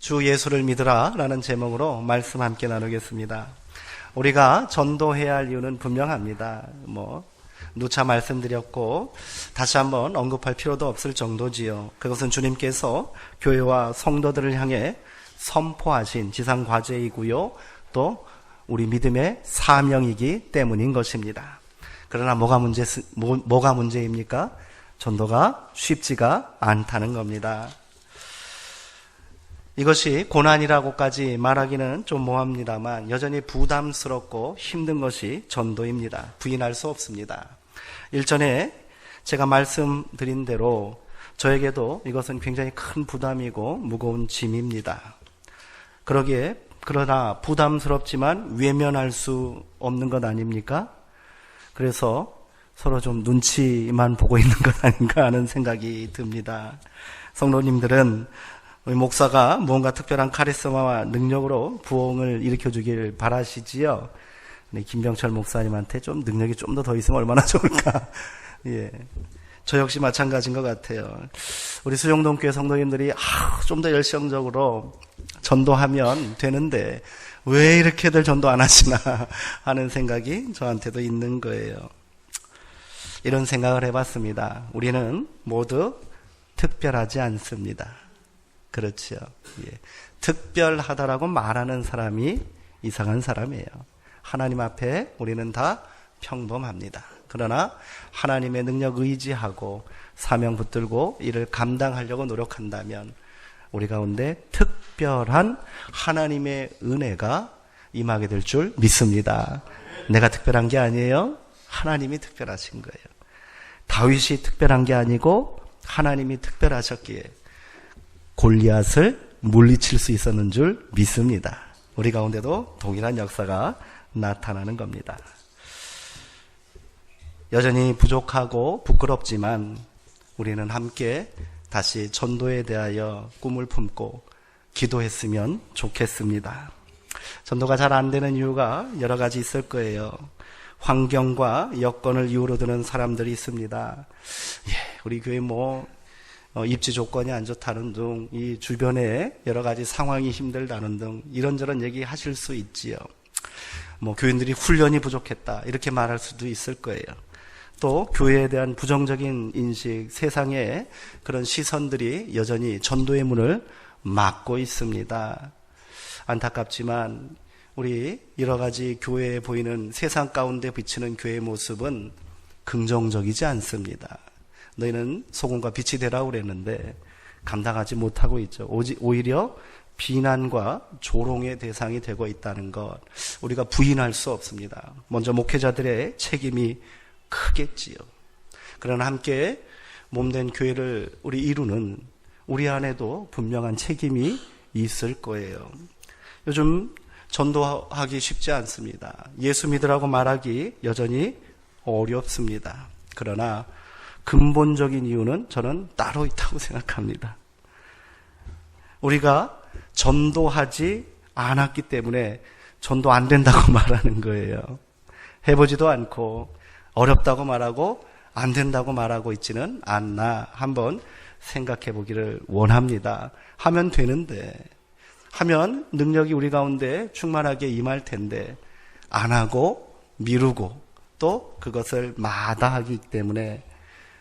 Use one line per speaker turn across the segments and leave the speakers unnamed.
주 예수를 믿으라 라는 제목으로 말씀 함께 나누겠습니다. 우리가 전도해야 할 이유는 분명합니다. 누차 말씀드렸고 다시 한번 언급할 필요도 없을 정도지요. 그것은 주님께서 교회와 성도들을 향해 선포하신 지상과제이고요, 또 우리 믿음의 사명이기 때문인 것입니다. 그러나 뭐가 문제입니까? 전도가 쉽지가 않다는 겁니다. 이것이 고난이라고까지 말하기는 좀 모호합니다만 여전히 부담스럽고 힘든 것이 전도입니다. 부인할 수 없습니다. 일전에 제가 말씀드린 대로 저에게도 이것은 굉장히 큰 부담이고 무거운 짐입니다. 그러나 부담스럽지만 외면할 수 없는 것 아닙니까? 그래서 서로 좀 눈치만 보고 있는 것 아닌가 하는 생각이 듭니다. 성도님들은 우리 목사가 무언가 특별한 카리스마와 능력으로 부흥을 일으켜주길 바라시지요. 김병철 목사님한테 좀 능력이 좀 더 있으면 얼마나 좋을까. 예, 저 역시 마찬가지인 것 같아요. 우리 수영동교회 성도님들이 좀 더 열성적으로 전도하면 되는데 왜 이렇게들 전도 안 하시나 하는 생각이 저한테도 있는 거예요. 이런 생각을 해봤습니다. 우리는 모두 특별하지 않습니다. 그렇죠. 예. 특별하다라고 말하는 사람이 이상한 사람이에요. 하나님 앞에 우리는 다 평범합니다. 그러나 하나님의 능력 의지하고 사명 붙들고 이를 감당하려고 노력한다면 우리 가운데 특별한 하나님의 은혜가 임하게 될 줄 믿습니다. 내가 특별한 게 아니에요. 하나님이 특별하신 거예요. 다윗이 특별한 게 아니고 하나님이 특별하셨기에 골리앗을 물리칠 수 있었는 줄 믿습니다. 우리 가운데도 동일한 역사가 나타나는 겁니다. 여전히 부족하고 부끄럽지만 우리는 함께 다시 전도에 대하여 꿈을 품고 기도했으면 좋겠습니다. 전도가 잘 안 되는 이유가 여러 가지 있을 거예요. 환경과 여건을 이유로 드는 사람들이 있습니다. 우리 교회 입지 조건이 안 좋다는 등, 이 주변에 여러 가지 상황이 힘들다는 등 이런저런 얘기 하실 수 있지요. 교인들이 훈련이 부족했다 이렇게 말할 수도 있을 거예요. 또 교회에 대한 부정적인 인식, 세상의 그런 시선들이 여전히 전도의 문을 막고 있습니다. 안타깝지만 우리 여러 가지 교회에 보이는 세상 가운데 비치는 교회의 모습은 긍정적이지 않습니다. 너희는 소금과 빛이 되라고 그랬는데 감당하지 못하고 있죠. 오히려 비난과 조롱의 대상이 되고 있다는 것, 우리가 부인할 수 없습니다. 먼저 목회자들의 책임이 크겠지요. 그러나 함께 몸된 교회를 우리 이루는 우리 안에도 분명한 책임이 있을 거예요. 요즘 전도하기 쉽지 않습니다. 예수 믿으라고 말하기 여전히 어렵습니다. 그러나 근본적인 이유는 저는 따로 있다고 생각합니다. 우리가 전도하지 않았기 때문에 전도 안 된다고 말하는 거예요. 해보지도 않고 어렵다고 말하고 안 된다고 말하고 있지는 않나 한번 생각해 보기를 원합니다. 하면 되는데, 하면 능력이 우리 가운데 충만하게 임할 텐데 안 하고 미루고 또 그것을 마다하기 때문에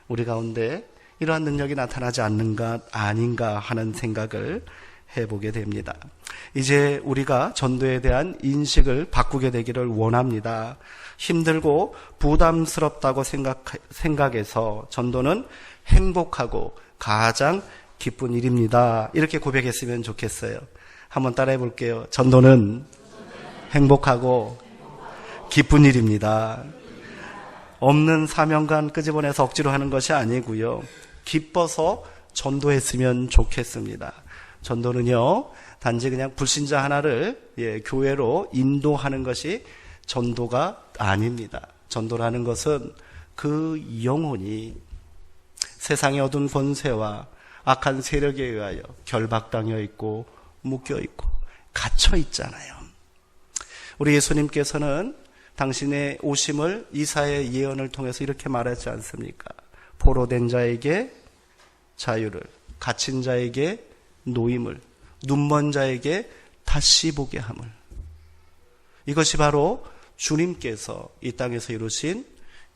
우리 가운데 이러한 능력이 나타나지 않는 것 아닌가 하는 생각을 해보게 됩니다. 이제 우리가 전도에 대한 인식을 바꾸게 되기를 원합니다. 힘들고 부담스럽다고 생각해서 전도는 행복하고 가장 기쁜 일입니다. 이렇게 고백했으면 좋겠어요. 한번 따라해 볼게요. 전도는 행복하고 기쁜 일입니다. 없는 사명감 끄집어내서 억지로 하는 것이 아니고요. 기뻐서 전도했으면 좋겠습니다. 전도는요, 단지 그냥 불신자 하나를 교회로 인도하는 것이 전도가 아닙니다. 전도라는 것은 그 영혼이 세상의 어두운 권세와 악한 세력에 의하여 결박당해 있고 묶여 있고 갇혀 있잖아요. 우리 예수님께서는 당신의 오심을 이사야의 예언을 통해서 이렇게 말하지 않습니까? 포로된 자에게 자유를, 갇힌 자에게 노임을, 눈먼 자에게 다시 보게 함을. 이것이 바로 주님께서 이 땅에서 이루신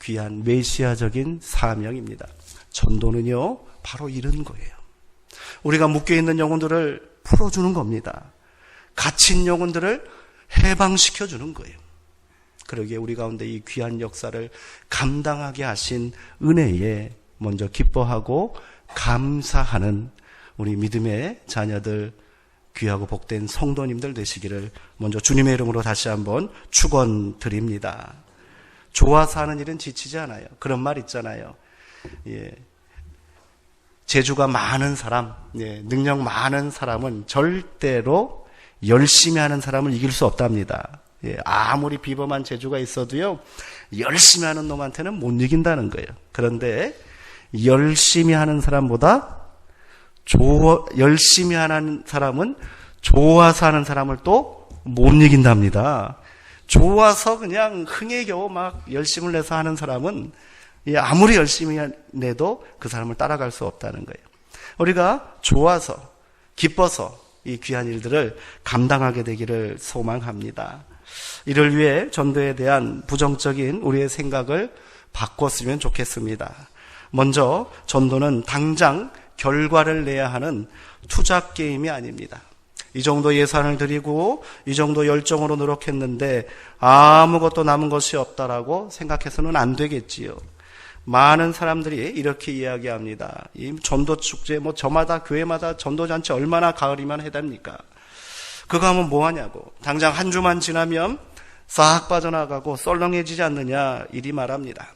귀한 메시아적인 사명입니다. 전도는요, 바로 이런 거예요. 우리가 묶여있는 영혼들을 풀어주는 겁니다. 갇힌 영혼들을 해방시켜주는 거예요. 그러기에 우리 가운데 이 귀한 역사를 감당하게 하신 은혜에 먼저 기뻐하고 감사하는 우리 믿음의 자녀들, 귀하고 복된 성도님들 되시기를 먼저 주님의 이름으로 다시 한번 축원드립니다. 좋아서 하는 일은 지치지 않아요. 그런 말 있잖아요. 재주가 많은 사람, 능력 많은 사람은 절대로 열심히 하는 사람을 이길 수 없답니다. 아무리 비범한 재주가 있어도요, 열심히 하는 놈한테는 못 이긴다는 거예요. 그런데 열심히 하는 사람보다 열심히 하는 사람은 좋아서 하는 사람을 또 못 이긴답니다. 좋아서 그냥 흥에 겨워 막 열심을 내서 하는 사람은 아무리 열심히 내도 그 사람을 따라갈 수 없다는 거예요. 우리가 좋아서, 기뻐서 이 귀한 일들을 감당하게 되기를 소망합니다. 이를 위해 전도에 대한 부정적인 우리의 생각을 바꿨으면 좋겠습니다. 먼저 전도는 당장 결과를 내야 하는 투자 게임이 아닙니다. 이 정도 예산을 들이고 이 정도 열정으로 노력했는데 아무것도 남은 것이 없다라고 생각해서는 안 되겠지요. 많은 사람들이 이렇게 이야기합니다. 이 전도 축제, 저마다 교회마다 전도 잔치 얼마나 가을이면 해답니까? 그거 하면 뭐 하냐고. 당장 한 주만 지나면 싹 빠져나가고 썰렁해지지 않느냐 이리 말합니다.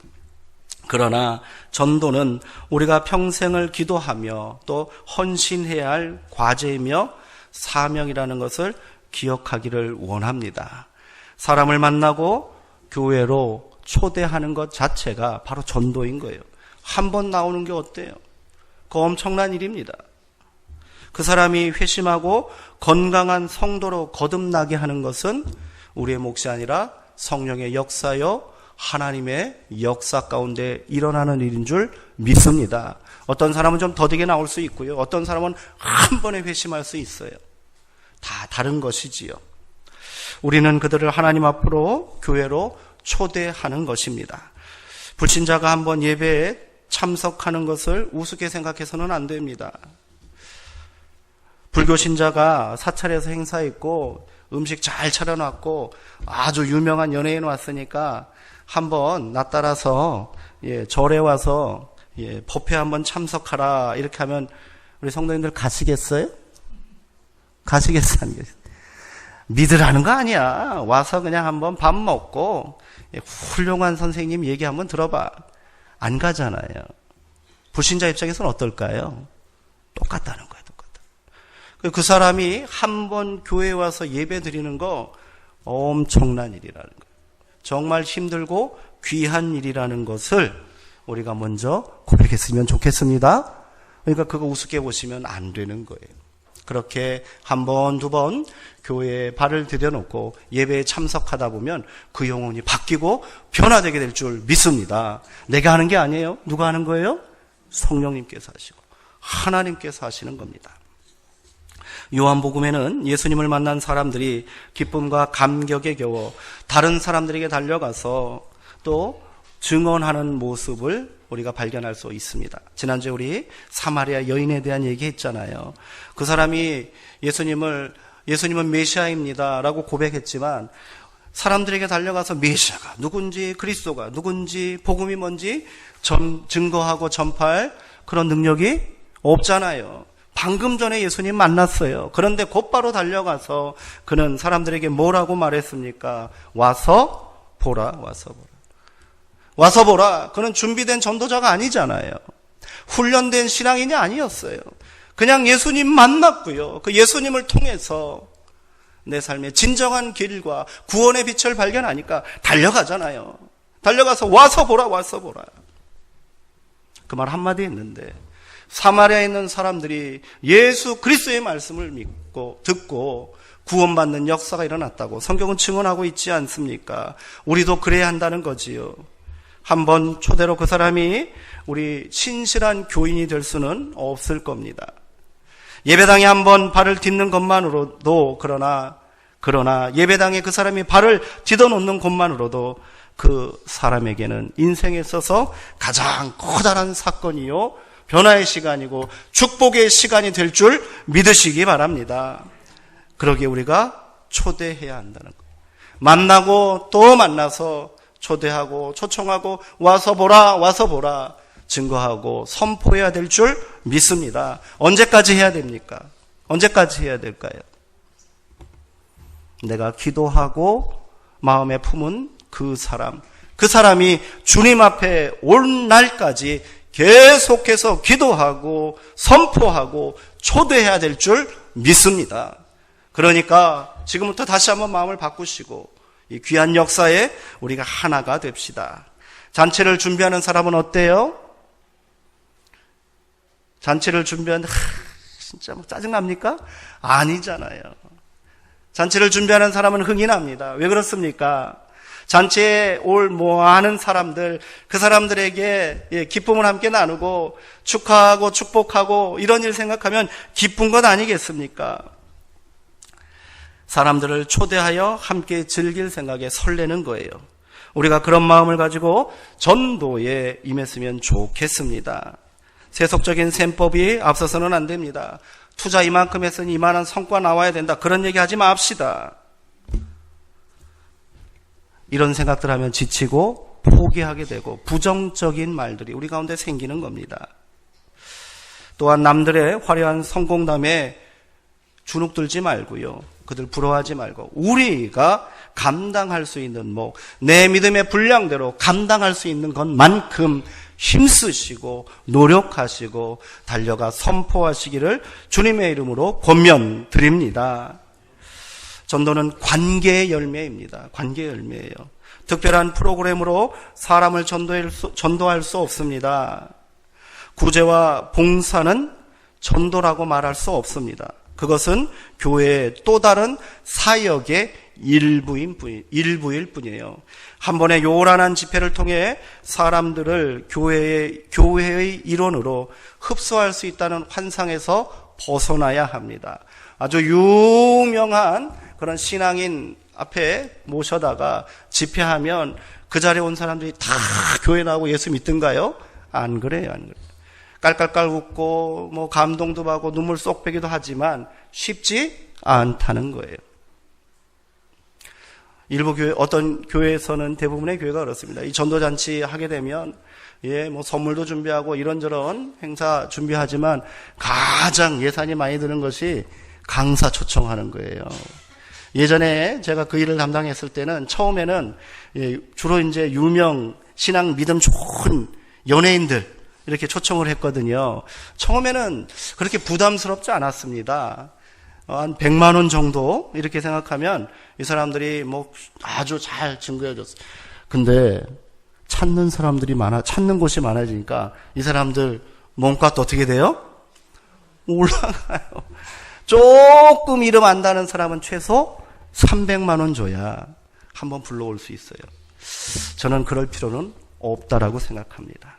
그러나 전도는 우리가 평생을 기도하며 또 헌신해야 할 과제이며 사명이라는 것을 기억하기를 원합니다. 사람을 만나고 교회로 초대하는 것 자체가 바로 전도인 거예요. 한 번 나오는 게 어때요? 그거 엄청난 일입니다. 그 사람이 회심하고 건강한 성도로 거듭나게 하는 것은 우리의 몫이 아니라 성령의 역사요, 하나님의 역사 가운데 일어나는 일인 줄 믿습니다. 어떤 사람은 좀 더디게 나올 수 있고요. 어떤 사람은 한 번에 회심할 수 있어요. 다 다른 것이지요. 우리는 그들을 하나님 앞으로 교회로 초대하는 것입니다. 불신자가 한번 예배에 참석하는 것을 우습게 생각해서는 안 됩니다. 불교 신자가 사찰에서 행사했고 음식 잘 차려놨고 아주 유명한 연예인 왔으니까 한번 나 따라서 절에 와서 법회 한번 참석하라 이렇게 하면 우리 성도님들 가시겠어요? 가시겠어요? 믿으라는 거 아니야. 와서 그냥 한번 밥 먹고 훌륭한 선생님 얘기 한번 들어봐. 안 가잖아요. 불신자 입장에서는 어떨까요? 똑같다는 거예요. 똑같다. 그 사람이 한번 교회에 와서 예배 드리는 거 엄청난 일이라는 거예요. 정말 힘들고 귀한 일이라는 것을 우리가 먼저 고백했으면 좋겠습니다. 그러니까 그거 우습게 보시면 안 되는 거예요. 그렇게 한 번, 두 번 교회에 발을 들여놓고 예배에 참석하다 보면 그 영혼이 바뀌고 변화되게 될 줄 믿습니다. 내가 하는 게 아니에요. 누가 하는 거예요? 성령님께서 하시고 하나님께서 하시는 겁니다. 요한복음에는 예수님을 만난 사람들이 기쁨과 감격에 겨워 다른 사람들에게 달려가서 또 증언하는 모습을 우리가 발견할 수 있습니다. 지난주에 우리 사마리아 여인에 대한 얘기 했잖아요. 그 사람이 예수님은 메시아입니다 라고 고백했지만 사람들에게 달려가서 메시아가 누군지 그리스도가 누군지 복음이 뭔지 증거하고 전파할 그런 능력이 없잖아요. 방금 전에 예수님 만났어요. 그런데 곧바로 달려가서 그는 사람들에게 뭐라고 말했습니까? 와서 보라, 와서 보라. 와서 보라. 그는 준비된 전도자가 아니잖아요. 훈련된 신앙인이 아니었어요. 그냥 예수님 만났고요. 그 예수님을 통해서 내 삶의 진정한 길과 구원의 빛을 발견하니까 달려가잖아요. 달려가서 와서 보라, 와서 보라. 그 말 한마디 했는데 사마리아에 있는 사람들이 예수 그리스도의 말씀을 믿고 듣고 구원받는 역사가 일어났다고 성경은 증언하고 있지 않습니까? 우리도 그래야 한다는 거지요. 한번 초대로 그 사람이 우리 신실한 교인이 될 수는 없을 겁니다. 예배당에 한번 발을 딛는 것만으로도 그러나 예배당에 그 사람이 발을 디뎌놓는 것만으로도 그 사람에게는 인생에 있어서 가장 커다란 사건이요, 변화의 시간이고 축복의 시간이 될 줄 믿으시기 바랍니다. 그러기에 우리가 초대해야 한다는 것. 만나고 또 만나서 초대하고 초청하고 와서 보라 증거하고 선포해야 될 줄 믿습니다. 언제까지 해야 됩니까? 언제까지 해야 될까요? 내가 기도하고 마음에 품은 그 사람이 주님 앞에 올 날까지 계속해서 기도하고 선포하고 초대해야 될 줄 믿습니다. 그러니까 지금부터 다시 한번 마음을 바꾸시고 이 귀한 역사에 우리가 하나가 됩시다. 잔치를 준비하는 사람은 어때요? 잔치를 준비하는 진짜 뭐 짜증납니까? 아니잖아요. 잔치를 준비하는 사람은 흥이 납니다. 왜 그렇습니까? 잔치에 올 모아하는 사람들, 그 사람들에게 기쁨을 함께 나누고 축하하고 축복하고 이런 일 생각하면 기쁜 것 아니겠습니까? 사람들을 초대하여 함께 즐길 생각에 설레는 거예요. 우리가 그런 마음을 가지고 전도에 임했으면 좋겠습니다. 세속적인 셈법이 앞서서는 안 됩니다. 투자 이만큼 했으니 이만한 성과 나와야 된다. 그런 얘기 하지 맙시다. 이런 생각들 하면 지치고 포기하게 되고 부정적인 말들이 우리 가운데 생기는 겁니다. 또한 남들의 화려한 성공담에 주눅들지 말고요. 그들 부러워하지 말고 우리가 감당할 수 있는 내 믿음의 분량대로 감당할 수 있는 것만큼 힘쓰시고 노력하시고 달려가 선포하시기를 주님의 이름으로 권면드립니다. 전도는 관계의 열매입니다. 관계의 열매예요. 특별한 프로그램으로 사람을 전도할 수 없습니다. 구제와 봉사는 전도라고 말할 수 없습니다. 그것은 교회의 또 다른 사역의 일부일 뿐이에요. 한 번의 요란한 집회를 통해 사람들을 교회의 일원으로 흡수할 수 있다는 환상에서 벗어나야 합니다. 아주 유명한 그런 신앙인 앞에 모셔다가 집회하면 그 자리에 온 사람들이 다 교회 나오고 예수 믿든가요? 안 그래요. 깔깔깔 웃고 감동도 받고 눈물 쏙 빼기도 하지만 쉽지 않다는 거예요. 일부 교회, 어떤 교회에서는 대부분의 교회가 그렇습니다. 이 전도잔치 하게 되면 선물도 준비하고 이런저런 행사 준비하지만 가장 예산이 많이 드는 것이 강사 초청하는 거예요. 예전에 제가 그 일을 담당했을 때는 처음에는 주로 이제 유명 신앙 믿음 좋은 연예인들 이렇게 초청을 했거든요. 처음에는 그렇게 부담스럽지 않았습니다. 한 100만 원 정도 이렇게 생각하면 이 사람들이 아주 잘 증거해 줬어요. 근데 찾는 곳이 많아지니까 이 사람들 몸값도 어떻게 돼요? 올라가요. 조금 이름 안다는 사람은 최소 300만 원 줘야 한번 불러올 수 있어요. 저는 그럴 필요는 없다라고 생각합니다.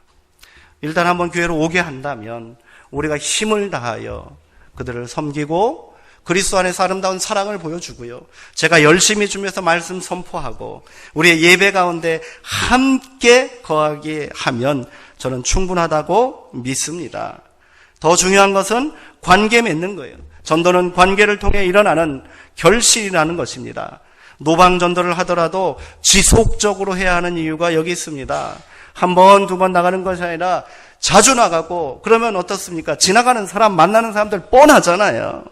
일단 한번 교회로 오게 한다면 우리가 힘을 다하여 그들을 섬기고 그리스도 안에서 아름다운 사랑을 보여주고요. 제가 열심히 준비해서 말씀 선포하고 우리의 예배 가운데 함께 거하게 하면 저는 충분하다고 믿습니다. 더 중요한 것은 관계 맺는 거예요. 전도는 관계를 통해 일어나는 결실이라는 것입니다. 노방 전도를 하더라도 지속적으로 해야 하는 이유가 여기 있습니다. 한 번, 두 번 나가는 것이 아니라 자주 나가고 그러면 어떻습니까? 지나가는 사람, 만나는 사람들 뻔하잖아요.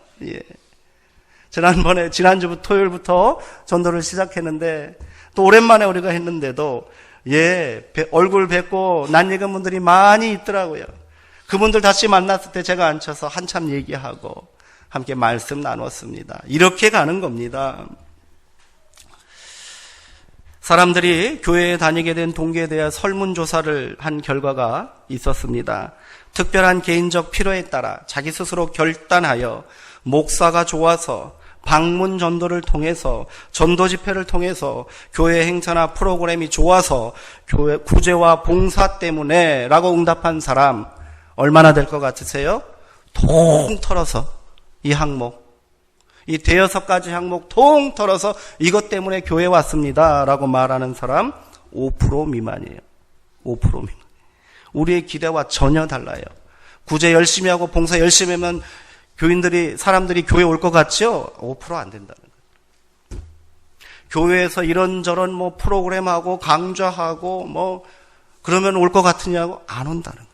지난주부터 토요일부터 전도를 시작했는데 또 오랜만에 우리가 했는데도 얼굴 뵙고 낯익은 분들이 많이 있더라고요. 그분들 다시 만났을 때 제가 앉혀서 한참 얘기하고 함께 말씀 나눴습니다. 이렇게 가는 겁니다. 사람들이 교회에 다니게 된 동기에 대한 설문조사를 한 결과가 있었습니다. 특별한 개인적 필요에 따라 자기 스스로 결단하여 목사가 좋아서 방문 전도를 통해서 전도 집회를 통해서 교회 행사나 프로그램이 좋아서 교회 구제와 봉사 때문에 라고 응답한 사람 얼마나 될 것 같으세요? 통 털어서 이 항목, 이 대여섯 가지 항목 통틀어서 이것 때문에 교회 왔습니다 라고 말하는 사람 5% 미만이에요. 5% 미만. 우리의 기대와 전혀 달라요. 구제 열심히 하고 봉사 열심히 하면 사람들이 교회 올 것 같죠? 5% 안 된다는 거예요. 교회에서 이런저런 뭐 프로그램하고 강좌하고 뭐 그러면 올 것 같으냐고 안 온다는 거예요.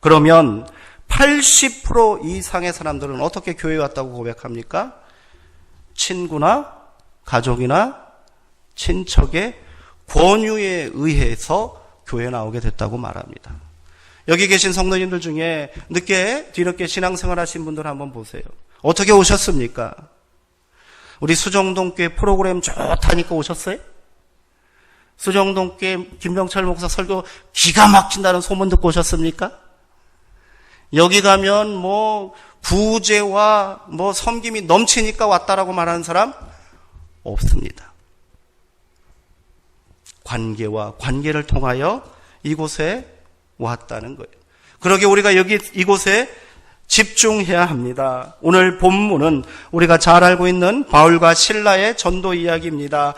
그러면 80% 이상의 사람들은 어떻게 교회에 왔다고 고백합니까? 친구나 가족이나 친척의 권유에 의해서 교회에 나오게 됐다고 말합니다. 여기 계신 성도님들 중에 뒤늦게 신앙생활 하신 분들 한번 보세요. 어떻게 오셨습니까? 우리 수정동교회 프로그램 좋다니까 오셨어요? 수정동교회 김병철 목사 설교 기가 막힌다는 소문 듣고 오셨습니까? 여기 가면 뭐 구제와 뭐 섬김이 넘치니까 왔다라고 말하는 사람 없습니다. 관계를 통하여 이곳에 왔다는 거예요. 그러게 우리가 이곳에 집중해야 합니다. 오늘 본문은 우리가 잘 알고 있는 바울과 실라의 전도 이야기입니다.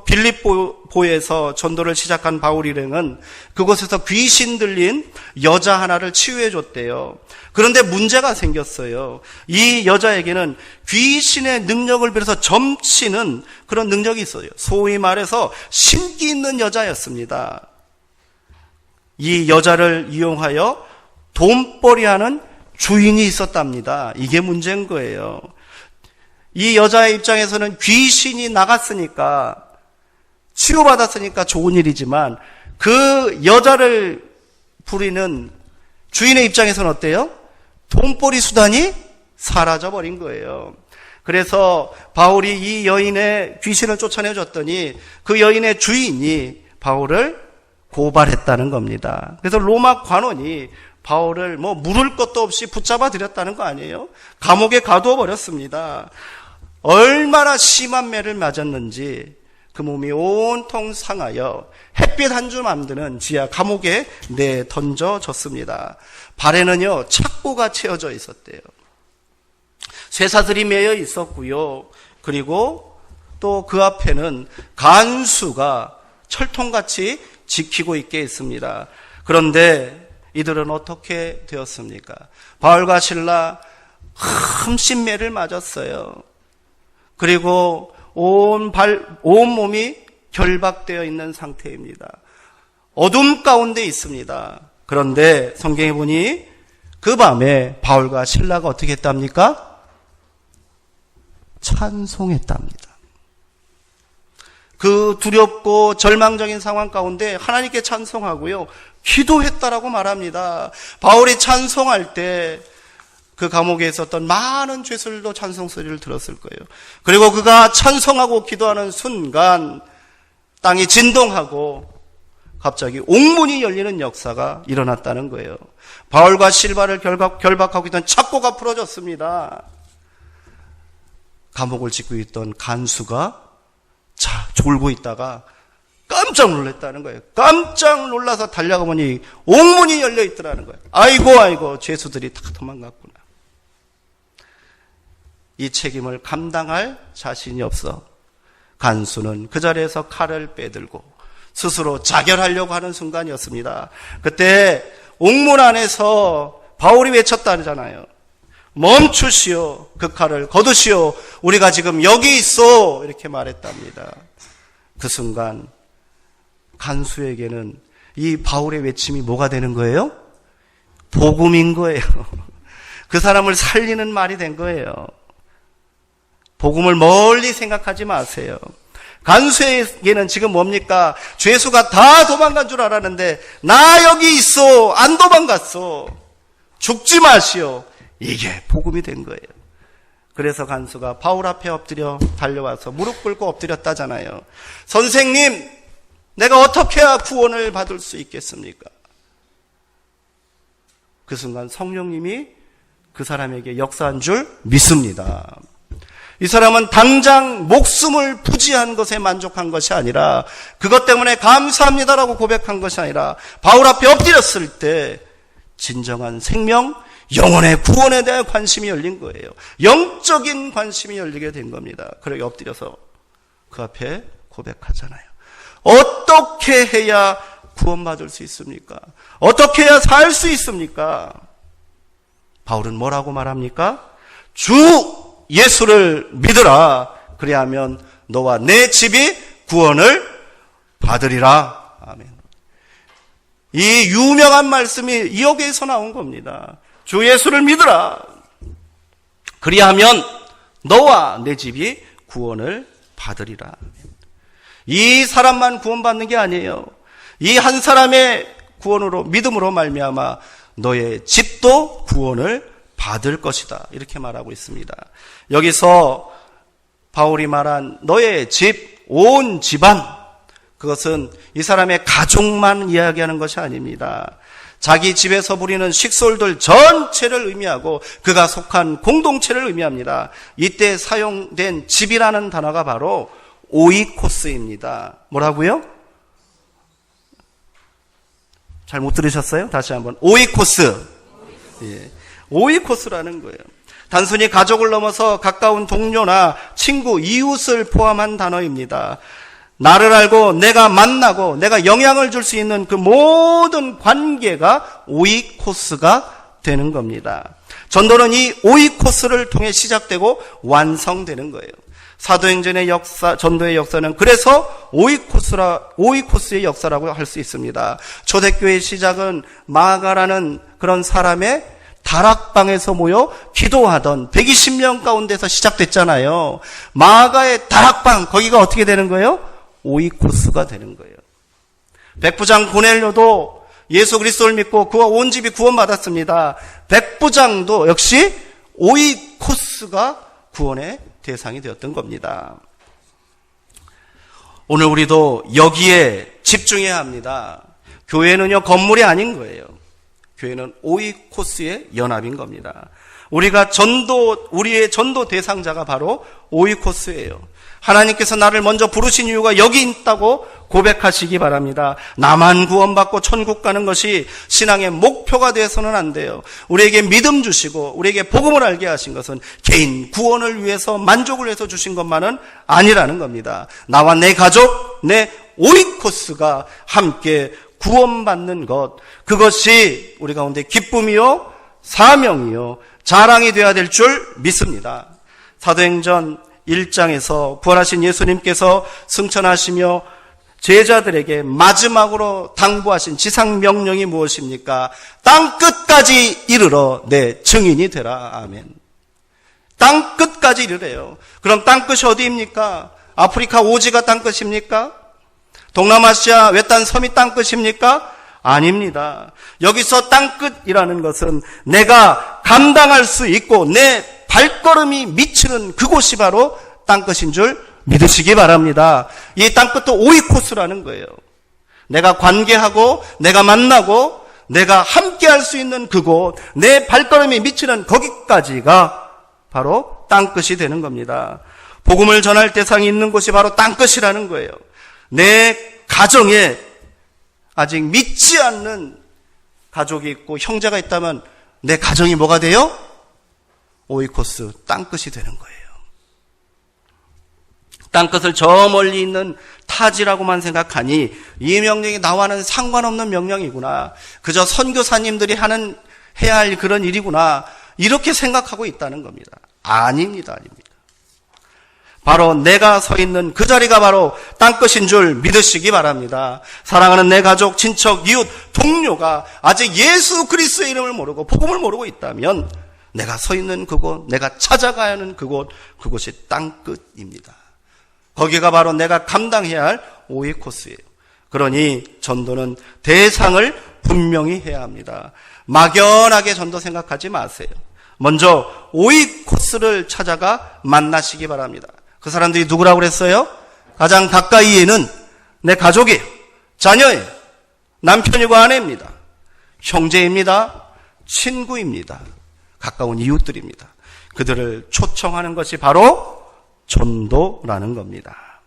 빌립보에서 전도를 시작한 바울 일행은 그곳에서 귀신 들린 여자 하나를 치유해 줬대요. 그런데 문제가 생겼어요. 이 여자에게는 귀신의 능력을 빌어서 점치는 그런 능력이 있어요. 소위 말해서 신기 있는 여자였습니다. 이 여자를 이용하여 돈벌이하는 주인이 있었답니다. 이게 문제인 거예요. 이 여자의 입장에서는 귀신이 나갔으니까 치유받았으니까 좋은 일이지만 그 여자를 부리는 주인의 입장에서는 어때요? 돈벌이 수단이 사라져버린 거예요. 그래서 바울이 이 여인의 귀신을 쫓아내줬더니 그 여인의 주인이 바울을 고발했다는 겁니다. 그래서 로마 관원이 바울을 물을 것도 없이 붙잡아 들였다는 거 아니에요? 감옥에 가두어 버렸습니다. 얼마나 심한 매를 맞았는지 그 몸이 온통 상하여 햇빛 한 줌 안 드는 지하 감옥에 던져졌습니다. 발에는요 착고가 채워져 있었대요. 쇠사슬이 매여 있었고요. 그리고 또 그 앞에는 간수가 철통같이 지키고 있게 했습니다. 그런데 이들은 어떻게 되었습니까? 바울과 실라 흠씬 매를 맞았어요. 그리고 온 몸이 결박되어 있는 상태입니다. 어둠 가운데 있습니다. 그런데 성경에 보니 그 밤에 바울과 실라가 어떻게 했답니까? 찬송했답니다. 그 두렵고 절망적인 상황 가운데 하나님께 찬송하고요. 기도했다라고 말합니다. 바울이 찬송할 때 그 감옥에 있었던 많은 죄수들도 찬송 소리를 들었을 거예요. 그리고 그가 찬송하고 기도하는 순간 땅이 진동하고 갑자기 옥문이 열리는 역사가 일어났다는 거예요. 바울과 실바를 결박하고 있던 착고가 풀어졌습니다. 감옥을 짓고 있던 간수가 졸고 있다가 깜짝 놀랐다는 거예요. 깜짝 놀라서 달려가 보니 옥문이 열려 있더라는 거예요. 아이고 죄수들이 다 도망갔구나. 이 책임을 감당할 자신이 없어 간수는 그 자리에서 칼을 빼들고 스스로 자결하려고 하는 순간이었습니다. 그때 옥문 안에서 바울이 외쳤다잖아요. 멈추시오. 그 칼을 거두시오. 우리가 지금 여기 있어. 이렇게 말했답니다. 그 순간 간수에게는 이 바울의 외침이 뭐가 되는 거예요? 복음인 거예요. 그 사람을 살리는 말이 된 거예요. 복음을 멀리 생각하지 마세요. 간수에게는 지금 뭡니까? 죄수가 다 도망간 줄 알았는데 나 여기 있어. 안 도망갔어. 죽지 마시오. 이게 복음이 된 거예요. 그래서 간수가 바울 앞에 엎드려 달려와서 무릎 꿇고 엎드렸다잖아요. 선생님, 내가 어떻게 해야 구원을 받을 수 있겠습니까? 그 순간 성령님이 그 사람에게 역사한 줄 믿습니다. 이 사람은 당장 목숨을 부지한 것에 만족한 것이 아니라 그것 때문에 감사합니다라고 고백한 것이 아니라 바울 앞에 엎드렸을 때 진정한 생명, 영혼의 구원에 대한 관심이 열린 거예요. 영적인 관심이 열리게 된 겁니다. 그러게 엎드려서 그 앞에 고백하잖아요. 어떻게 해야 구원받을 수 있습니까? 어떻게 해야 살 수 있습니까? 바울은 뭐라고 말합니까? 주 예수를 믿으라. 그리하면 너와 내 집이 구원을 받으리라. 아멘. 이 유명한 말씀이 여기에서 나온 겁니다. 주 예수를 믿으라. 그리하면 너와 내 집이 구원을 받으리라. 이 사람만 구원받는 게 아니에요. 이 한 사람의 구원으로, 믿음으로 말미암아 너의 집도 구원을 받을 것이다. 이렇게 말하고 있습니다. 여기서 바울이 말한 너의 집, 온 집안, 그것은 이 사람의 가족만 이야기하는 것이 아닙니다. 자기 집에서 부리는 식솔들 전체를 의미하고 그가 속한 공동체를 의미합니다. 이때 사용된 집이라는 단어가 바로 오이코스입니다. 뭐라고요? 잘 못 들으셨어요? 다시 한번. 오이코스. 예. 오이코스라는 거예요. 단순히 가족을 넘어서 가까운 동료나 친구, 이웃을 포함한 단어입니다. 나를 알고 내가 만나고 내가 영향을 줄 수 있는 그 모든 관계가 오이코스가 되는 겁니다. 전도는 이 오이코스를 통해 시작되고 완성되는 거예요. 사도행전의 역사, 전도의 역사는 그래서 오이코스의 역사라고 할 수 있습니다. 초대교회의 시작은 마가라는 그런 사람의 다락방에서 모여 기도하던 120명 가운데서 시작됐잖아요. 마가의 다락방, 거기가 어떻게 되는 거예요? 오이코스가 되는 거예요. 백부장 고넬료도 예수 그리스도를 믿고 그와 온 집이 구원받았습니다. 백부장도 역시 오이코스가 구원의 대상이 되었던 겁니다. 오늘 우리도 여기에 집중해야 합니다. 교회는요, 건물이 아닌 거예요. 교회는 오이코스의 연합인 겁니다. 우리의 전도 대상자가 바로 오이코스예요. 하나님께서 나를 먼저 부르신 이유가 여기 있다고 고백하시기 바랍니다. 나만 구원받고 천국 가는 것이 신앙의 목표가 되어서는 안 돼요. 우리에게 믿음 주시고 우리에게 복음을 알게 하신 것은 개인 구원을 위해서, 만족을 위해서 주신 것만은 아니라는 겁니다. 나와 내 가족, 내 오이코스가 함께 구원받는 것, 그것이 우리 가운데 기쁨이요, 사명이요, 자랑이 되어야 될 줄 믿습니다. 사도행전 1장에서 부활하신 예수님께서 승천하시며 제자들에게 마지막으로 당부하신 지상명령이 무엇입니까? 땅끝까지 이르러 내 증인이 되라. 아멘. 땅끝까지 이르래요. 그럼 땅끝이 어디입니까? 아프리카 오지가 땅끝입니까? 동남아시아 외딴 섬이 땅끝입니까? 아닙니다. 여기서 땅끝이라는 것은 내가 감당할 수 있고 내 발걸음이 미치는 그곳이 바로 땅끝인 줄 믿으시기 바랍니다. 이 땅끝도 오이코스라는 거예요. 내가 관계하고 내가 만나고 내가 함께 할 수 있는 그곳, 내 발걸음이 미치는 거기까지가 바로 땅끝이 되는 겁니다. 복음을 전할 대상이 있는 곳이 바로 땅끝이라는 거예요. 내 가정에 아직 믿지 않는 가족이 있고 형제가 있다면 내 가정이 뭐가 돼요? 오이코스, 땅끝이 되는 거예요. 땅끝을 저 멀리 있는 타지라고만 생각하니 이 명령이 나와는 상관없는 명령이구나. 그저 선교사님들이 해야 할 그런 일이구나. 이렇게 생각하고 있다는 겁니다. 아닙니다. 바로 내가 서 있는 그 자리가 바로 땅끝인 줄 믿으시기 바랍니다. 사랑하는 내 가족, 친척, 이웃, 동료가 아직 예수 그리스도의 이름을 모르고 복음을 모르고 있다면 내가 서 있는 그곳, 내가 찾아가야 하는 그곳이 땅끝입니다. 거기가 바로 내가 감당해야 할 오이코스예요. 그러니 전도는 대상을 분명히 해야 합니다. 막연하게 전도 생각하지 마세요. 먼저 오이코스를 찾아가 만나시기 바랍니다. 그 사람들이 누구라고 그랬어요? 가장 가까이에는 내 가족이에요. 자녀예요. 남편이고 아내입니다. 형제입니다. 친구입니다. 가까운 이웃들입니다. 그들을 초청하는 것이 바로 전도라는 겁니다.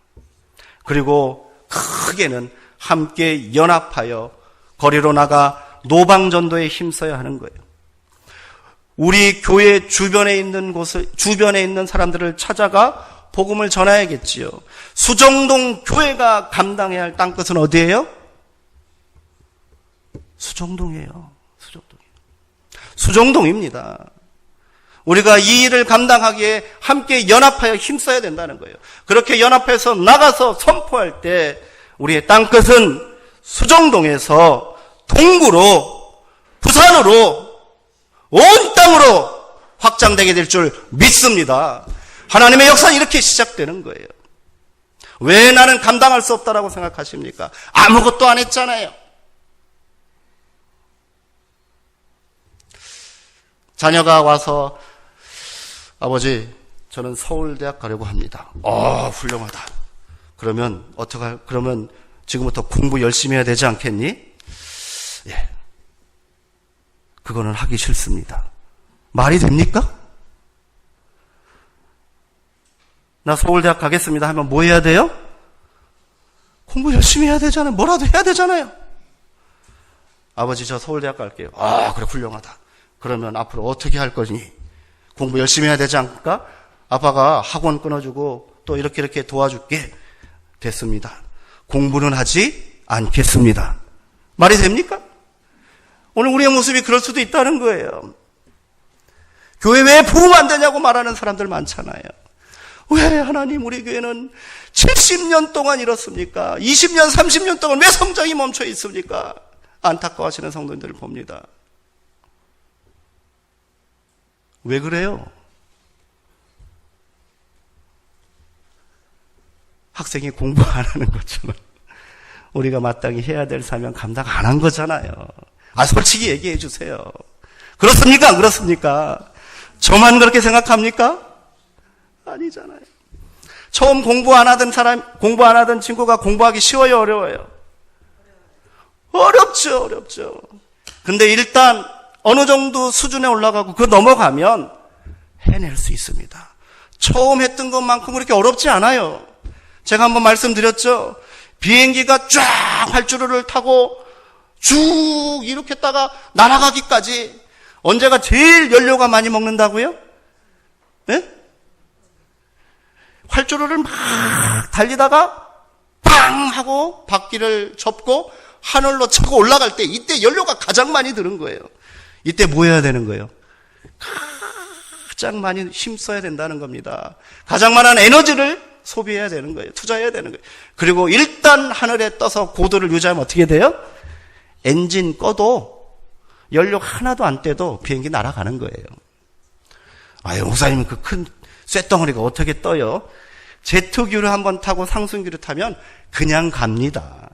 그리고 크게는 함께 연합하여 거리로 나가 노방전도에 힘써야 하는 거예요. 우리 교회 주변에 있는 사람들을 찾아가 복음을 전해야겠지요. 수정동 교회가 감당해야 할 땅끝은 어디예요? 수정동이에요. 수정동입니다. 우리가 이 일을 감당하기에 함께 연합하여 힘써야 된다는 거예요. 그렇게 연합해서 나가서 선포할 때 우리의 땅끝은 수정동에서 동구로, 부산으로, 온 땅으로 확장되게 될 줄 믿습니다. 하나님의 역사는 이렇게 시작되는 거예요. 왜 나는 감당할 수 없다라고 생각하십니까? 아무것도 안 했잖아요. 자녀가 와서 아버지, 저는 서울대학 가려고 합니다. 훌륭하다. 그러면 지금부터 공부 열심히 해야 되지 않겠니? 예. 그거는 하기 싫습니다. 말이 됩니까? 나 서울대학 가겠습니다 하면 뭐 해야 돼요? 공부 열심히 해야 되잖아요. 뭐라도 해야 되잖아요. 아버지, 저 서울대학 갈게요. 그래, 훌륭하다. 그러면 앞으로 어떻게 할 거니? 공부 열심히 해야 되지 않을까? 아빠가 학원 끊어주고 또 이렇게 도와줄게. 됐습니다. 공부는 하지 않겠습니다. 말이 됩니까? 오늘 우리의 모습이 그럴 수도 있다는 거예요. 교회 왜 부흥 안 되냐고 말하는 사람들 많잖아요. 왜 하나님 우리 교회는 70년 동안 이렇습니까? 20년, 30년 동안 왜 성장이 멈춰 있습니까? 안타까워하시는 성도님들을 봅니다. 왜 그래요? 학생이 공부 안 하는 것처럼 우리가 마땅히 해야 될 사명 감당 안 한 거잖아요. 솔직히 얘기해 주세요. 그렇습니까? 안 그렇습니까? 저만 그렇게 생각합니까? 아니잖아요. 처음 공부 안 하던 친구가 공부하기 쉬워요, 어려워요? 어렵죠. 근데 일단 어느 정도 수준에 올라가고 그 넘어가면 해낼 수 있습니다. 처음 했던 것만큼 그렇게 어렵지 않아요. 제가 한번 말씀드렸죠. 비행기가 쫙 활주로를 타고 쭉 이렇게 했다가 날아가기까지 언제가 제일 연료가 많이 먹는다고요? 네? 활주로를 막 달리다가 빵 하고 바퀴를 접고 하늘로 차고 올라갈 때 이때 연료가 가장 많이 드는 거예요. 이때 뭐 해야 되는 거예요? 가장 많이 힘써야 된다는 겁니다. 가장 많은 에너지를 소비해야 되는 거예요. 투자해야 되는 거예요. 그리고 일단 하늘에 떠서 고도를 유지하면 어떻게 돼요? 엔진 꺼도 연료 하나도 안 떼도 비행기 날아가는 거예요. 목사님 그 큰 쇳덩어리가 어떻게 떠요? 제트기를 한번 타고 상승기를 타면 그냥 갑니다.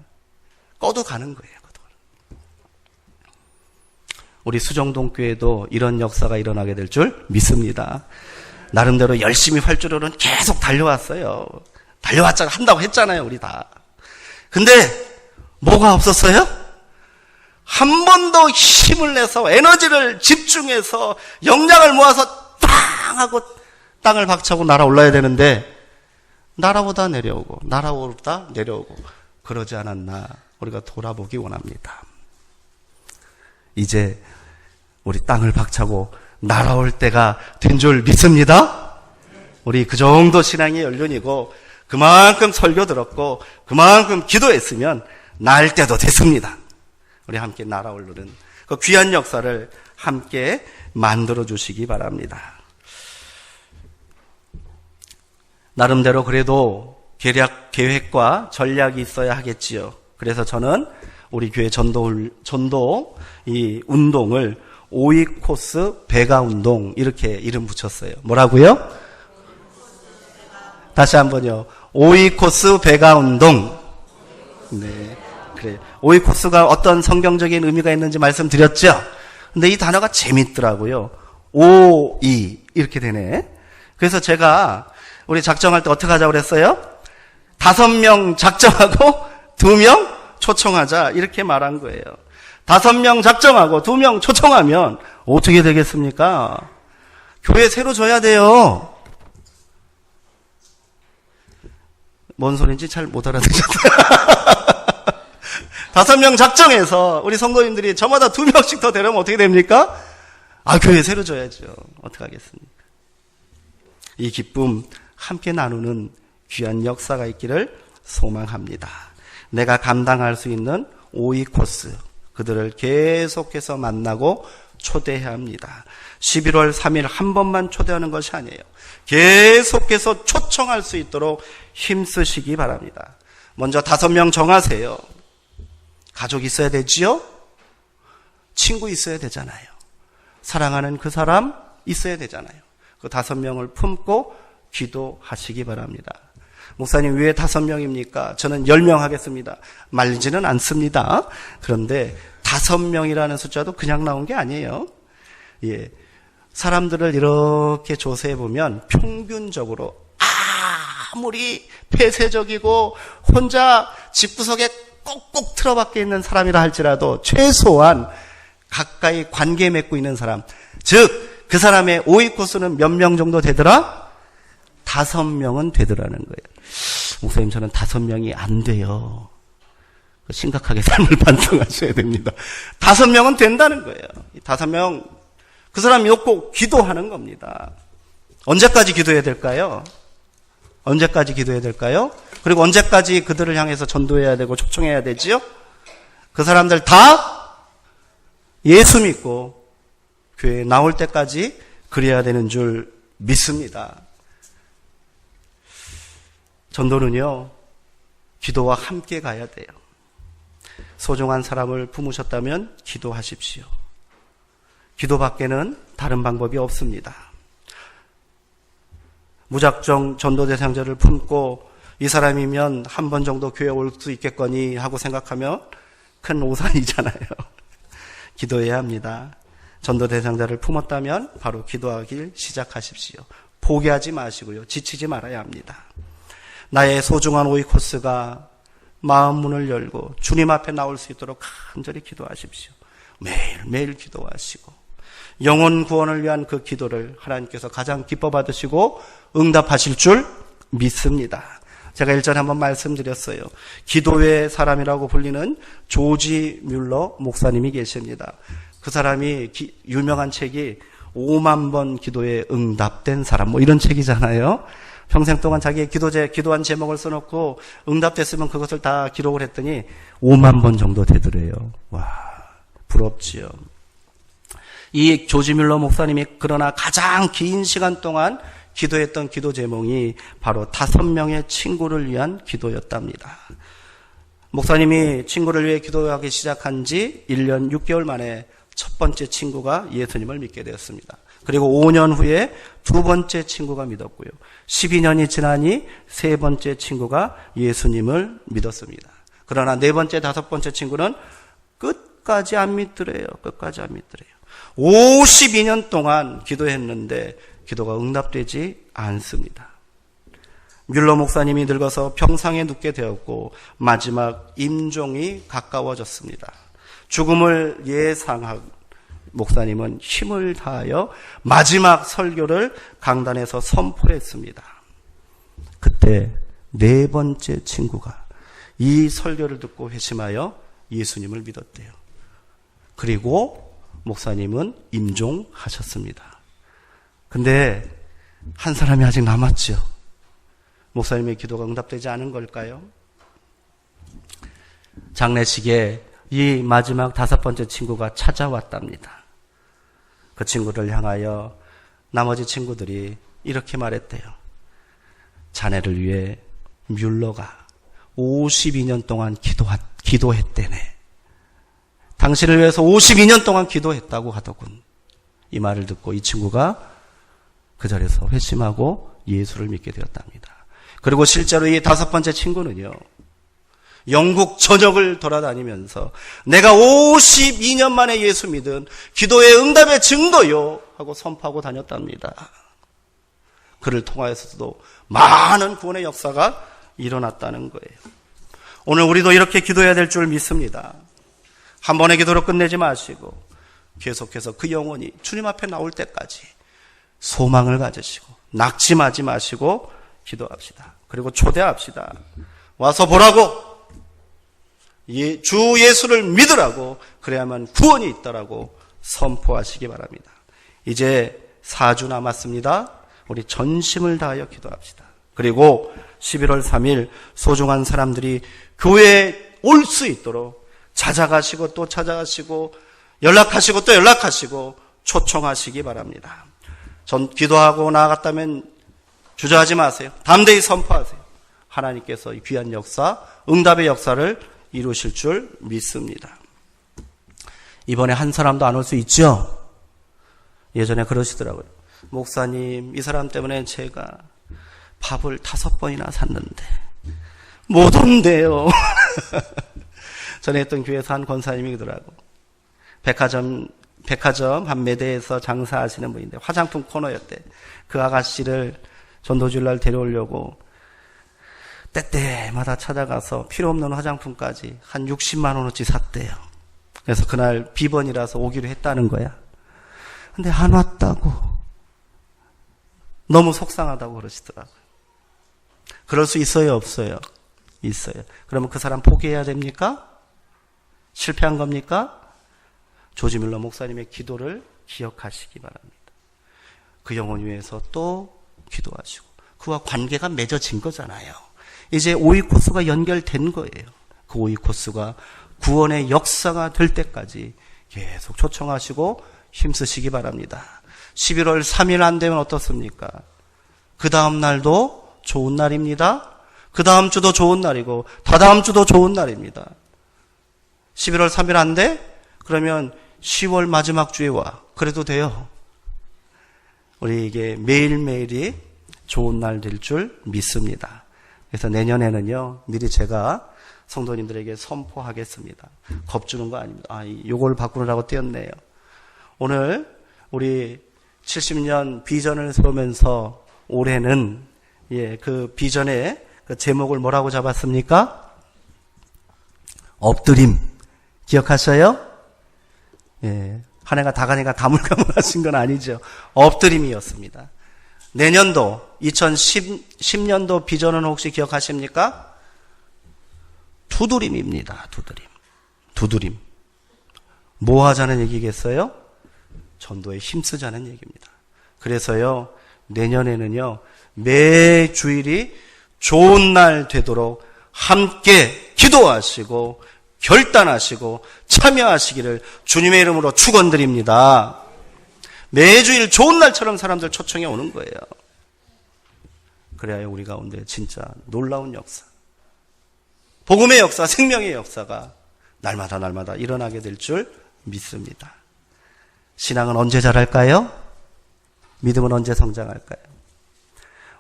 꺼도 가는 거예요. 우리 수정동 교회도 이런 역사가 일어나게 될 줄 믿습니다. 나름대로 열심히 활주로는 계속 달려왔어요. 달려왔자 한다고 했잖아요, 우리 다. 근데 뭐가 없었어요? 한 번 더 힘을 내서 에너지를 집중해서 역량을 모아서 빵 하고 땅을 박차고 날아올라야 되는데 날아오다 내려오고 그러지 않았나 우리가 돌아보기 원합니다. 이제 우리 땅을 박차고 날아올 때가 된 줄 믿습니다. 우리 그 정도 신앙의 연륜이고 그만큼 설교 들었고 그만큼 기도했으면 날 때도 됐습니다. 우리 함께 날아오르는 그 귀한 역사를 함께 만들어 주시기 바랍니다. 나름대로 그래도 계획과 전략이 있어야 하겠지요. 그래서 저는 우리 교회 전도 이 운동을 오이코스 배가 운동 이렇게 이름 붙였어요. 뭐라고요? 다시 한번요. 오이코스 배가 운동. 네, 그래. 오이코스가 어떤 성경적인 의미가 있는지 말씀드렸죠. 근데 이 단어가 재밌더라고요. 오이 이렇게 되네. 그래서 제가 우리 작정할 때 어떻게 하자고 그랬어요? 5명 작정하고 2명 초청하자 이렇게 말한 거예요. 5명 작정하고 2명 초청하면 어떻게 되겠습니까? 교회 새로 줘야 돼요. 뭔 소리인지 잘 못 알아듣겠어요. 5명 작정해서 우리 성도님들이 저마다 2명씩 더 데려오면 어떻게 됩니까? 교회 새로 줘야죠. 어떻게 하겠습니까? 이 기쁨 함께 나누는 귀한 역사가 있기를 소망합니다. 내가 감당할 수 있는 5위 코스, 그들을 계속해서 만나고 초대해야 합니다. 11월 3일 한 번만 초대하는 것이 아니에요. 계속해서 초청할 수 있도록 힘쓰시기 바랍니다. 먼저 5명 정하세요. 가족 있어야 되지요? 친구 있어야 되잖아요. 사랑하는 그 사람 있어야 되잖아요. 그 5명을 품고 기도하시기 바랍니다. 목사님 왜 5명입니까? 저는 10명 하겠습니다. 말리지는 않습니다. 그런데 5명이라는 숫자도 그냥 나온 게 아니에요. 예. 사람들을 이렇게 조사해 보면 평균적으로 아무리 폐쇄적이고 혼자 집구석에 꼭꼭 틀어박혀 있는 사람이라 할지라도 최소한 가까이 관계 맺고 있는 사람, 즉 그 사람의 5위 코스는 몇 명 정도 되더라? 5명은 되더라는 거예요. 목사님 저는 5명이 안 돼요. 심각하게 삶을 반성하셔야 됩니다. 5명은 된다는 거예요. 5명 그 사람이 놓고 기도하는 겁니다. 언제까지 기도해야 될까요? 언제까지 기도해야 될까요? 그리고 언제까지 그들을 향해서 전도해야 되고 초청해야 되지요? 그 사람들 다 예수 믿고 교회에 나올 때까지 그래야 되는 줄 믿습니다. 전도는요, 기도와 함께 가야 돼요. 소중한 사람을 품으셨다면 기도하십시오. 기도밖에는 다른 방법이 없습니다. 무작정 전도 대상자를 품고 이 사람이면 한 번 정도 교회에 올 수 있겠거니 하고 생각하면 큰 오산이잖아요. 기도해야 합니다. 전도 대상자를 품었다면 바로 기도하길 시작하십시오. 포기하지 마시고요. 지치지 말아야 합니다. 나의 소중한 5위 코스가 마음 문을 열고 주님 앞에 나올 수 있도록 간절히 기도하십시오. 매일매일 기도하시고 영혼 구원을 위한 그 기도를 하나님께서 가장 기뻐 받으시고 응답하실 줄 믿습니다. 제가 일전에 한번 말씀드렸어요. 기도의 사람이라고 불리는 조지 뮬러 목사님이 계십니다. 그 사람이 유명한 책이 5만 번 기도에 응답된 사람 이런 책이잖아요. 평생 동안 자기의 기도한 제목을 써놓고 응답됐으면 그것을 다 기록을 했더니 5만 번 정도 되더래요. 와, 부럽지요. 이 조지 뮬러 목사님이 그러나 가장 긴 시간 동안 기도했던 기도 제목이 바로 5명의 친구를 위한 기도였답니다. 목사님이 친구를 위해 기도하기 시작한 지 1년 6개월 만에 첫 번째 친구가 예수님을 믿게 되었습니다. 그리고 5년 후에 두 번째 친구가 믿었고요. 12년이 지나니 세 번째 친구가 예수님을 믿었습니다. 그러나 네 번째, 다섯 번째 친구는 끝까지 안 믿더래요. 끝까지 안 믿더래요. 52년 동안 기도했는데 기도가 응답되지 않습니다. 뮬러 목사님이 늙어서 병상에 눕게 되었고 마지막 임종이 가까워졌습니다. 죽음을 예상한 목사님은 힘을 다하여 마지막 설교를 강단에서 선포했습니다. 그때 네 번째 친구가 이 설교를 듣고 회심하여 예수님을 믿었대요. 그리고 목사님은 임종하셨습니다. 근데 한 사람이 아직 남았죠. 목사님의 기도가 응답되지 않은 걸까요? 장례식에 이 마지막 다섯 번째 친구가 찾아왔답니다. 그 친구를 향하여 나머지 친구들이 이렇게 말했대요. 자네를 위해 뮬러가 52년 동안 기도했대네. 당신을 위해서 52년 동안 기도했다고 하더군. 이 말을 듣고 이 친구가 그 자리에서 회심하고 예수를 믿게 되었답니다. 그리고 실제로 이 다섯 번째 친구는요, 영국 전역을 돌아다니면서 내가 52년 만에 예수 믿은 기도의 응답의 증거요 하고 선포하고 다녔답니다. 그를 통하여서도 많은 구원의 역사가 일어났다는 거예요. 오늘 우리도 이렇게 기도해야 될 줄 믿습니다. 한 번의 기도로 끝내지 마시고 계속해서 그 영혼이 주님 앞에 나올 때까지 소망을 가지시고 낙심하지 마시고 기도합시다. 그리고 초대합시다. 와서 보라고. 주 예수를 믿으라고, 그래야만 구원이 있다라고 선포하시기 바랍니다. 이제 4주 남았습니다. 우리 전심을 다하여 기도합시다. 그리고 11월 3일 소중한 사람들이 교회에 올 수 있도록 찾아가시고 또 찾아가시고 연락하시고 또 연락하시고 초청하시기 바랍니다. 전 기도하고 나아갔다면 주저하지 마세요. 담대히 선포하세요. 하나님께서 이 귀한 역사, 응답의 역사를 이루실 줄 믿습니다. 이번에 한 사람도 안 올 수 있죠? 예전에 그러시더라고요. 목사님, 이 사람 때문에 제가 밥을 5번이나 샀는데 못 온대요. 전에 했던 교회에서 한 권사님이 그러더라고. 백화점 판매대에서 장사하시는 분인데 화장품 코너였대. 그 아가씨를 전도주일날 데려오려고 때때마다 찾아가서 필요 없는 화장품까지 한 60만 원어치 샀대요. 그래서 그날 비번이라서 오기로 했다는 거야. 근데 안 왔다고. 너무 속상하다고 그러시더라고요. 그럴 수 있어요, 없어요? 있어요. 그러면 그 사람 포기해야 됩니까? 실패한 겁니까? 조지 밀러 목사님의 기도를 기억하시기 바랍니다. 그 영혼 위해서 또 기도하시고 그와 관계가 맺어진 거잖아요. 이제 오이 코스가 연결된 거예요. 그 오이 코스가 구원의 역사가 될 때까지 계속 초청하시고 힘쓰시기 바랍니다. 11월 3일 안 되면 어떻습니까? 그 다음 날도 좋은 날입니다. 그 다음 주도 좋은 날이고 다다음 주도 좋은 날입니다. 11월 3일 안 돼? 그러면 10월 마지막 주에 와. 그래도 돼요. 우리 이게 매일매일이 좋은 날 될 줄 믿습니다. 그래서 내년에는요, 미리 제가 성도님들에게 선포하겠습니다. 겁주는 거 아닙니다. 요걸 바꾸느라고 뛰었네요. 오늘 우리 70년 비전을 세우면서 올해는 그 비전의 그 제목을 뭐라고 잡았습니까? 엎드림. 기억하셔요? 한 해가 다 가니까 가물가물하신 건 아니죠. 엎드림이었습니다. 내년도 2010년도 비전은 혹시 기억하십니까? 두드림입니다. 두드림. 뭐 하자는 얘기겠어요? 전도에 힘쓰자는 얘기입니다. 그래서요, 내년에는요, 매 주일이 좋은 날 되도록 함께 기도하시고 결단하시고 참여하시기를 주님의 이름으로 축원드립니다. 매주일 좋은 날처럼 사람들 초청해 오는 거예요. 그래야 우리 가운데 진짜 놀라운 역사, 복음의 역사, 생명의 역사가 날마다 일어나게 될 줄 믿습니다. 신앙은 언제 자랄까요? 믿음은 언제 성장할까요?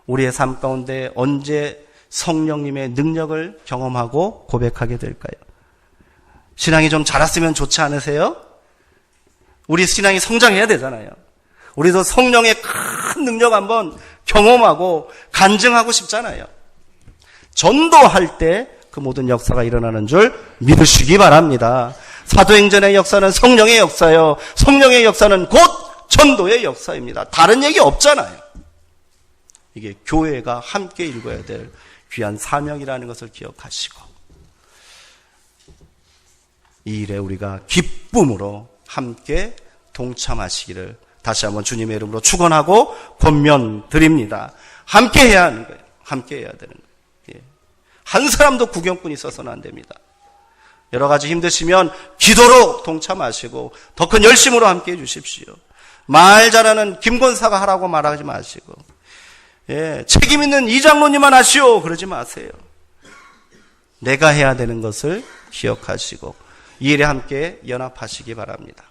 우리의 삶 가운데 언제 성령님의 능력을 경험하고 고백하게 될까요? 신앙이 좀 자랐으면 좋지 않으세요? 우리 신앙이 성장해야 되잖아요. 우리도 성령의 큰 능력 한번 경험하고 간증하고 싶잖아요. 전도할 때 그 모든 역사가 일어나는 줄 믿으시기 바랍니다. 사도행전의 역사는 성령의 역사요. 성령의 역사는 곧 전도의 역사입니다. 다른 얘기 없잖아요. 이게 교회가 함께 읽어야 될 귀한 사명이라는 것을 기억하시고 이 일에 우리가 기쁨으로 함께 동참하시기를 다시 한번 주님의 이름으로 축원하고 권면드립니다. 함께 해야 하는 거예요. 함께 해야 되는 거예요. 한 사람도 구경꾼 있어서는 안 됩니다. 여러 가지 힘드시면 기도로 동참하시고 더 큰 열심으로 함께 해 주십시오. 말 잘하는 김권사가 하라고 말하지 마시고 책임 있는 이장로님만 하시오 그러지 마세요. 내가 해야 되는 것을 기억하시고 이 일에 함께 연합하시기 바랍니다.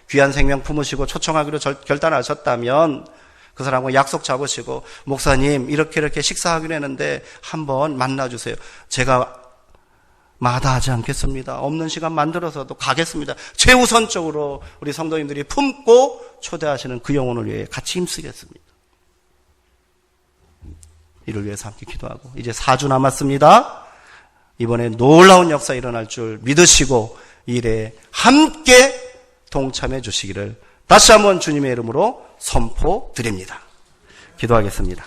귀한 생명 품으시고 초청하기로 결단하셨다면 그 사람과 약속 잡으시고 목사님 이렇게 식사하기로 했는데 한번 만나주세요. 제가 마다하지 않겠습니다. 없는 시간 만들어서도 가겠습니다. 최우선적으로 우리 성도님들이 품고 초대하시는 그 영혼을 위해 같이 힘쓰겠습니다. 이를 위해서 함께 기도하고 이제 4주 남았습니다. 이번에 놀라운 역사 일어날 줄 믿으시고 이 일에 함께 동참해 주시기를 다시 한번 주님의 이름으로 선포드립니다. 기도하겠습니다.